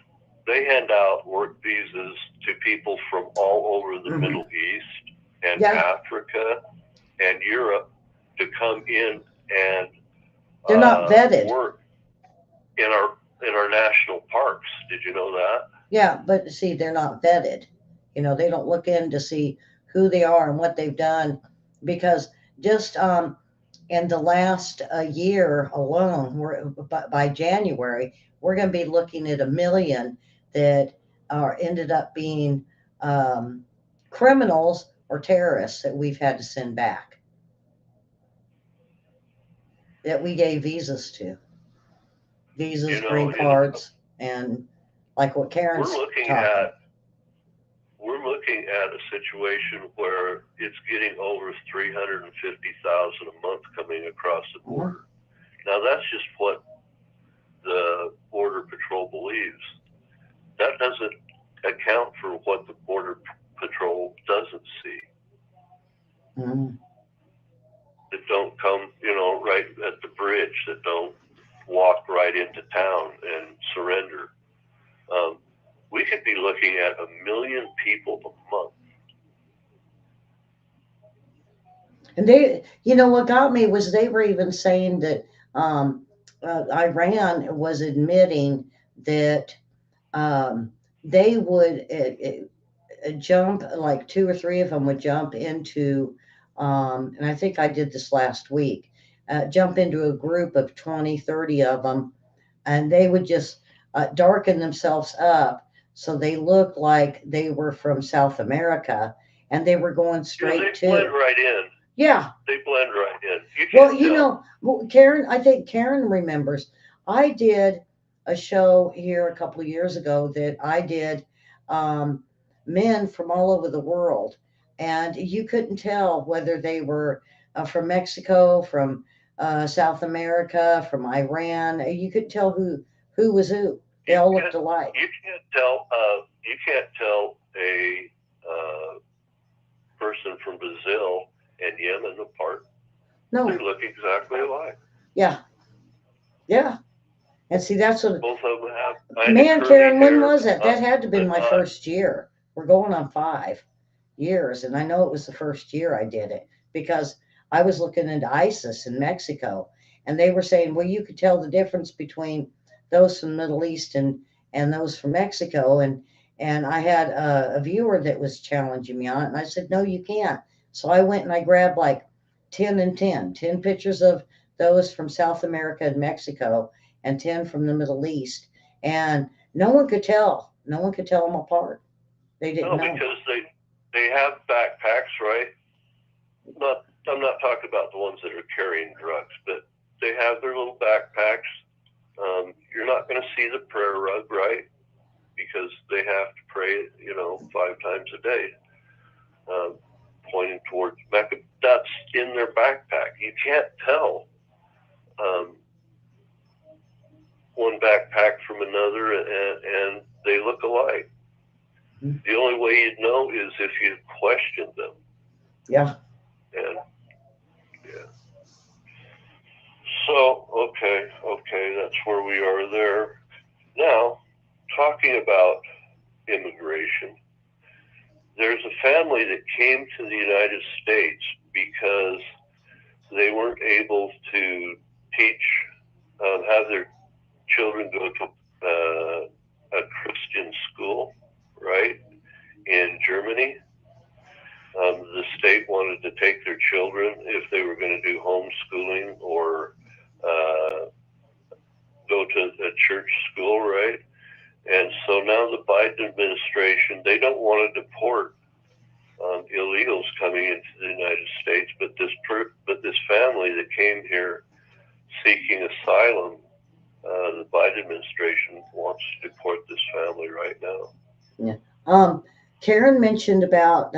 they hand out work visas to people from all over the Middle East and Africa and Europe to come in and they're not vetted. Work in our national parks. Did you know that? Yeah, but see, they're not vetted. You know, they don't look in to see who they are and what they've done, because just in the last year alone, by January, we're going to be looking at 1 million that ended up being criminals or terrorists that we've had to send back, that we gave visas to. Visas, you know, green cards, and like what Karen's we're looking at a situation where it's getting over 350,000 a month coming across the border. Now, that's just what the Border Patrol believes. That doesn't account for what the Border Patrol doesn't see. That don't come, you know, right at the bridge, that don't walk right into town and surrender. We could be looking at 1 million people a month. And they, you know, what got me was they were even saying that Iran was admitting that they would jump, like 2 or 3 of them would jump into, and I think I did this last week, jump into a group of 20, 30 of them, and they would just darken themselves up so they looked like they were from South America, and they were going straight to. They blend right in. Yeah. They blend right in. Well, you know, Karen, I think Karen remembers, I did a show here a couple of years ago that I did men from all over the world, and you couldn't tell whether they were from Mexico, from South America, from Iran. You couldn't tell who was who. They all looked alike. You can't tell. You can't tell a person from Brazil and Yemen apart. No, they look exactly alike. Yeah, yeah. And see, that's what both of them have. Man, Karen, when was it? That had to have been my first year. We're going on 5 years, and I know it was the first year I did it because I was looking into ISIS in Mexico, and they were saying, well, you could tell the difference between those from the Middle East and those from Mexico, and I had a viewer that was challenging me on it, and I said, no, you can't. So I went and I grabbed like 10 pictures of those from South America and Mexico, and 10 from the Middle East, and no one could tell. No one could tell them apart. They didn't know. Because they have backpacks, right? I'm not talking about the ones that are carrying drugs, but they have their little backpacks. You're not going to see the prayer rug, right? Because they have to pray, 5 times a day, pointing towards Mecca. That's in their backpack. You can't tell one backpack from another, and they look alike. The only way you'd know is if you questioned them. Yeah. And yeah. So, okay, that's where we are there. Now, talking about immigration, there's a family that came to the United States because they weren't able to have their children go to a Christian school, right, in Germany. The state wanted to take their children if they were going to do homeschooling or go to a church school, right? And so now the Biden administration, they don't want to deport illegals coming into the United States, but this family that came here seeking asylum, the Biden administration wants to deport this family right now. Yeah. Karen mentioned about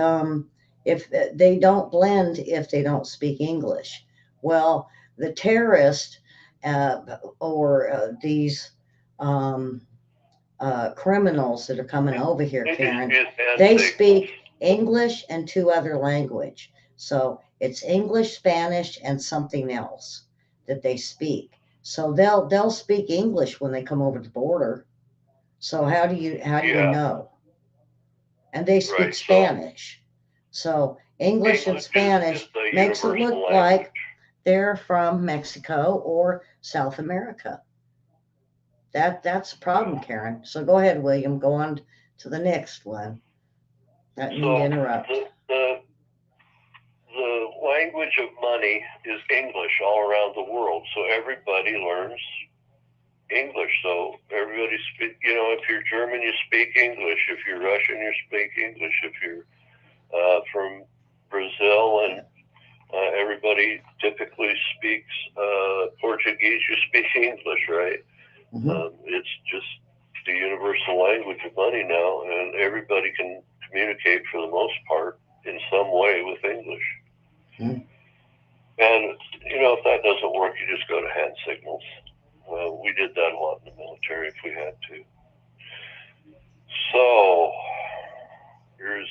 if they don't blend if they don't speak English. Well, the terrorists or these criminals that are coming over here, Karen, Industry is hand they signals. speak English and two other language. So it's English, Spanish, and something else that they speak. So they'll speak English when they come over the border. So how do you Yeah, know? And they speak right. So Spanish. So English and English is Spanish the makes it universal look language. like they're from Mexico or South America. That's a problem, Karen. So go ahead, William. Go on to the next one. I didn't mean to So interrupt. the language of money is English all around the world. So everybody learns English. So everybody speak. You know, if you're German, you speak English. If you're Russian, you speak English. If you're from Brazil, and everybody typically speaks Portuguese, you speak English, right? It's just the universal language of money now, and everybody can communicate for the most part in some way with English. And, you know, if that doesn't work, you just go to hand signals. We did that a lot in the military if we had to. So, here's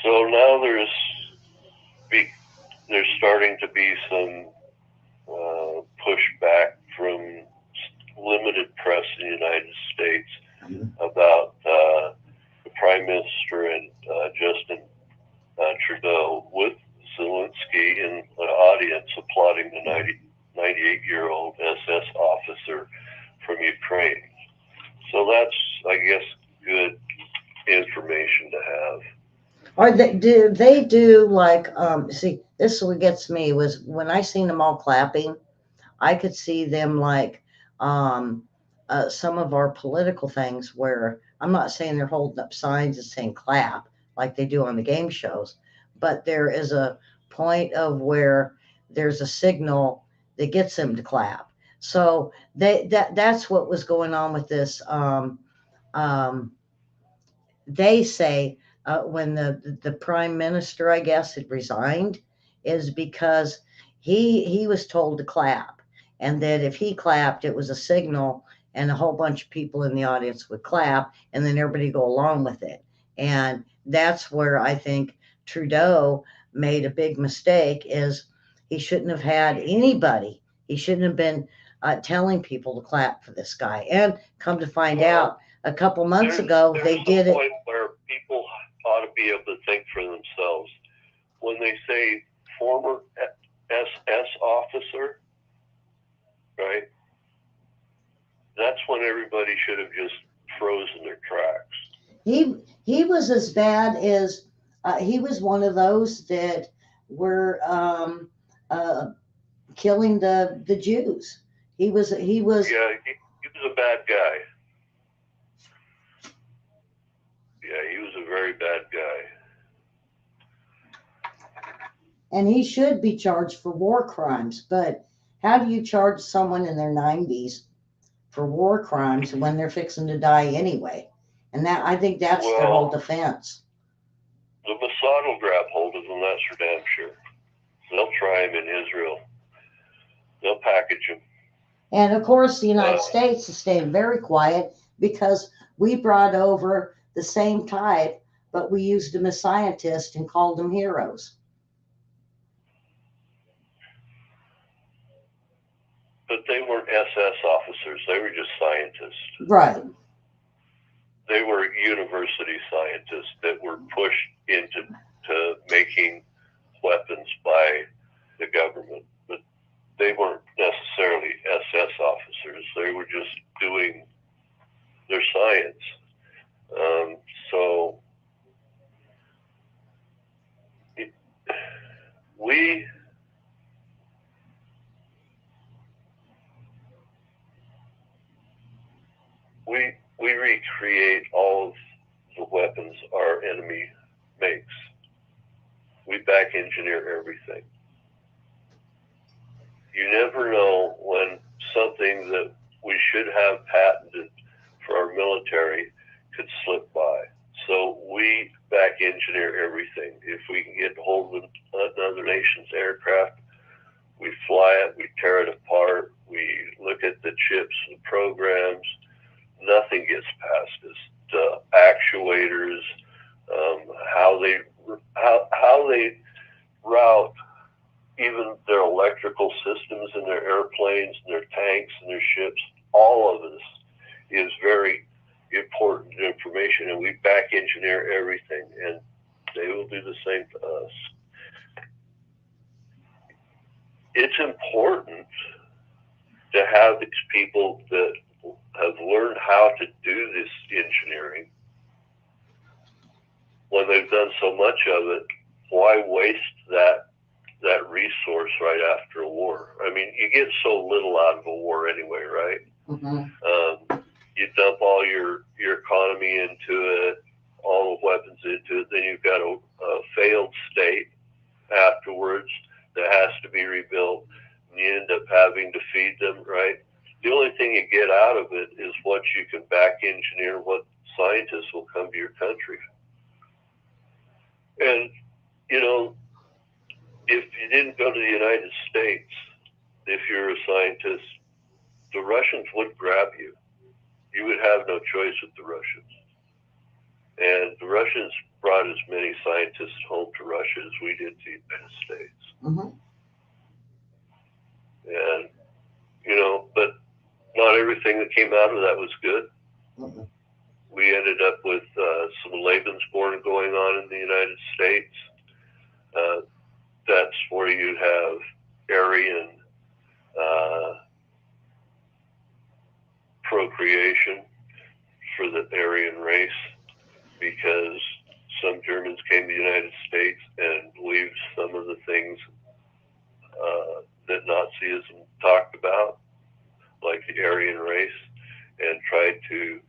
so now there's starting to be some pushback from limited press in the United States about the Prime Minister and Justin Trudeau with Zelensky in the audience applauding the 98-year-old SS officer from Ukraine. So that's, I guess, good information to have. Or do they do like see, this is what gets me was when I seen them all clapping, I could see them like some of our political things where I'm not saying they're holding up signs and saying clap like they do on the game shows, but there is a point of where there's a signal that gets them to clap. So that's what was going on with this. They say when the prime minister, I guess, had resigned, is because he was told to clap, and that if he clapped, it was a signal, and a whole bunch of people in the audience would clap, and then everybody go along with it. And that's where I think Trudeau made a big mistake. Is he shouldn't have had anybody. He shouldn't have been telling people to clap for this guy. And come to find out, a couple months ago, they did it. There's a point where people ought to be able to think for themselves. When they say former SS officer, right? That's when everybody should have just frozen their tracks. He was as bad as he was one of those that were killing the Jews. He was. Yeah, he was a bad guy. Yeah, he was a very bad guy. And he should be charged for war crimes. But how do you charge someone in their 90s for war crimes when they're fixing to die anyway? And that, I think that's their whole defense. The Mossad will grab hold of him, that's for damn sure. They'll try him in Israel. They'll package him. And of course, the United States is staying very quiet because we brought over the same type, but we used them as scientists and called them heroes. But they weren't SS officers. They were just scientists. Right. They were university scientists that were pushed into making weapons by the government. But they weren't necessarily SS officers. They were just doing their science. So we recreate all of the weapons our enemy makes. We back engineer everything. You never know when something that we should have patented for our military could slip by. So we back engineer everything. If we can get hold of another nation's aircraft, we fly it, we tear it apart, we look at the chips, the programs. Nothing gets past us. The actuators, how they route even their electrical systems in their airplanes and their tanks and their ships. All of this is very important information, and we back engineer everything, and they will do the same to us. It's important to have these people that have learned how to do this engineering. When they've done so much of it, why waste that resource right after a war? I mean, you get so little out of a war anyway, right? Mm-hmm. You dump all your economy into it, all the weapons into it, then you've got a failed state afterwards that has to be rebuilt, and you end up having to feed them, right? The only thing you get out of it is what you can back engineer, what scientists will come to your country. And, you know, if you didn't go to the United States, if you're a scientist, the Russians would grab you. You would have no choice with the Russians. And the Russians brought as many scientists home to Russia as we did to the United States. Mm-hmm. And, you know, but not everything that came out of that was good. Mm-hmm. We ended up with some Lebensborn going on in the United States. That's where you have Aryan procreation for the Aryan race, because some Germans came to the United States and believed some of the things that Nazism talked about, like the Aryan race, and tried to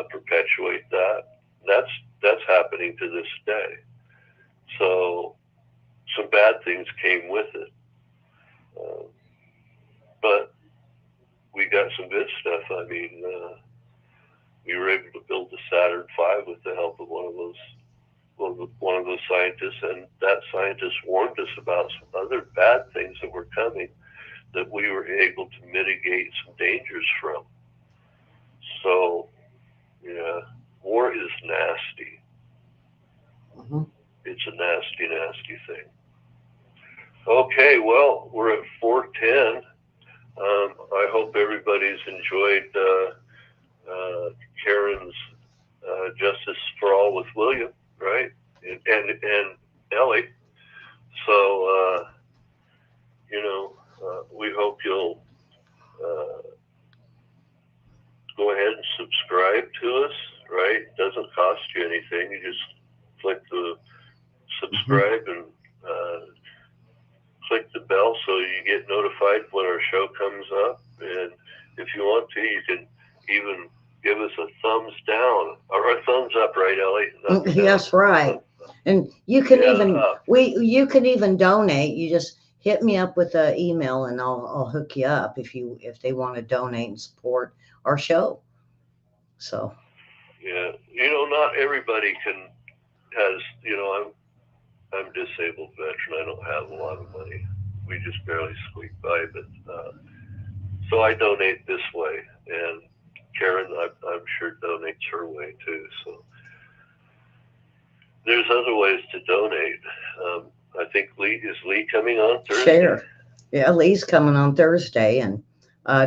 perpetuate that. That's happening to this day. So some bad things came with it, but we got some good stuff. I mean, we were able to build the Saturn V with the help of one of those scientists, and that scientist warned us about some other bad things that were coming that we were able to mitigate some dangers from. So, yeah, war is nasty. Mm-hmm. It's a nasty, nasty thing. Okay, well, we're at 4:10. I hope everybody's enjoyed Karen's Justice for All with William, right? And Ellie. So, you know, we hope you'll go ahead and subscribe to us, right? It doesn't cost you anything. You just click the subscribe and click the bell so you get notified when our show comes up. And if you want to, you can even give us a thumbs down or a thumbs up, right, Ellie? Yes, right. And you can you can even donate. You just hit me up with an email and I'll hook you up if they want to donate and support our show. So yeah, you know, not everybody has, you know, I'm a disabled veteran. I don't have a lot of money. We just barely squeak by, but so I donate this way, and Karen, I'm sure donates her way too. So there's other ways to donate. I think is Lee coming on Thursday? Sure. Yeah, Lee's coming on Thursday, and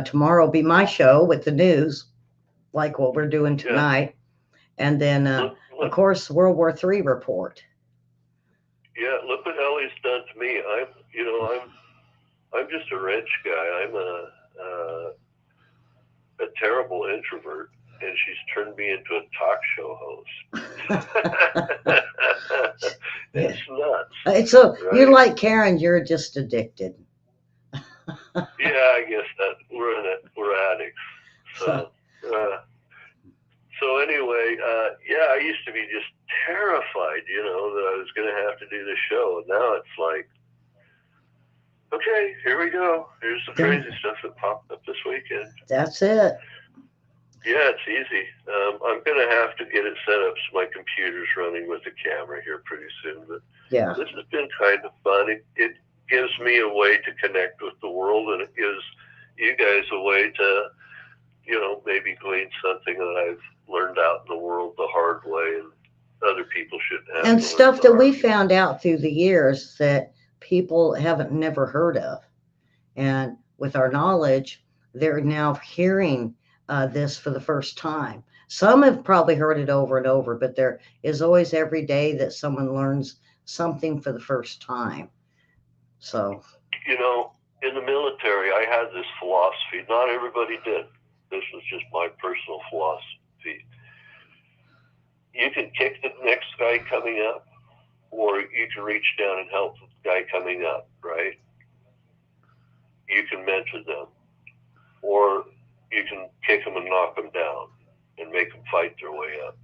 tomorrow will be my show with the news, like what we're doing tonight, and then of course World War III report. Yeah, look what Ellie's done to me. I'm just a wrench guy. I'm a terrible introvert, and she's turned me into a talk show host. It's nuts. So right? You're like Karen. You're just addicted. Yeah, I guess that we're addicts. So anyway, yeah, I used to be just terrified, you know, that I was going to have to do this show. And now it's like, okay, here we go. Here's the crazy stuff that popped up this weekend. That's it. Yeah, it's easy. I'm going to have to get it set up so my computer's running with the camera here pretty soon. But Yeah. this has been kind of fun. It gives me a way to connect with the world, and it gives you guys a way to, maybe glean something that I've learned out in the world the hard way, and other people shouldn't have And to learn stuff the that hard we way. found out through the years that people haven't never heard of. And with our knowledge, they're now hearing this for the first time. Some have probably heard it over and over, but there is always every day that someone learns something for the first time. So, In the military, I had this philosophy. Not everybody did. This was just my personal philosophy. You can kick the next guy coming up, or you can reach down and help the guy coming up, right? You can mentor them, or you can kick them and knock them down and make them fight their way up.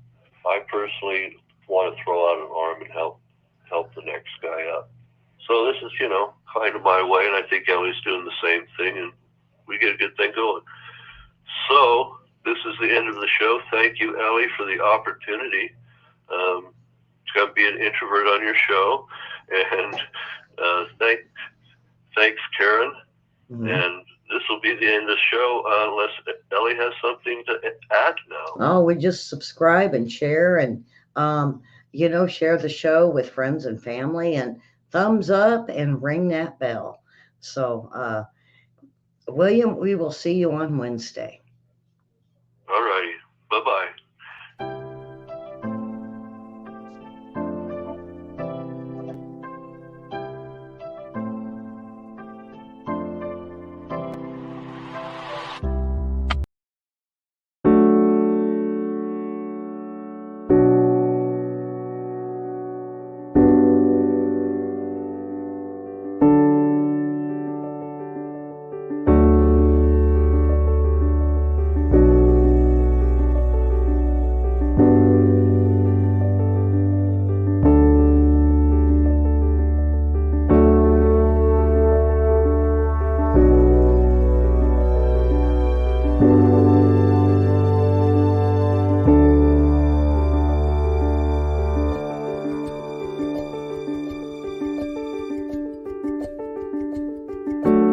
I personally want to throw out an arm and help the next guy up. So this is, kind of my way, and I think Ellie's doing the same thing, and we get a good thing going. So this is the end of the show. Thank you, Ellie, for the opportunity. It's going to be an introvert on your show, and thanks, Karen. mm-hmm. And this will be the end of the show, unless Ellie has something to add now. Oh, we just subscribe and share, and share the show with friends and family, and thumbs up and ring that bell. So, William, we will see you on Wednesday. All righty. Bye-bye.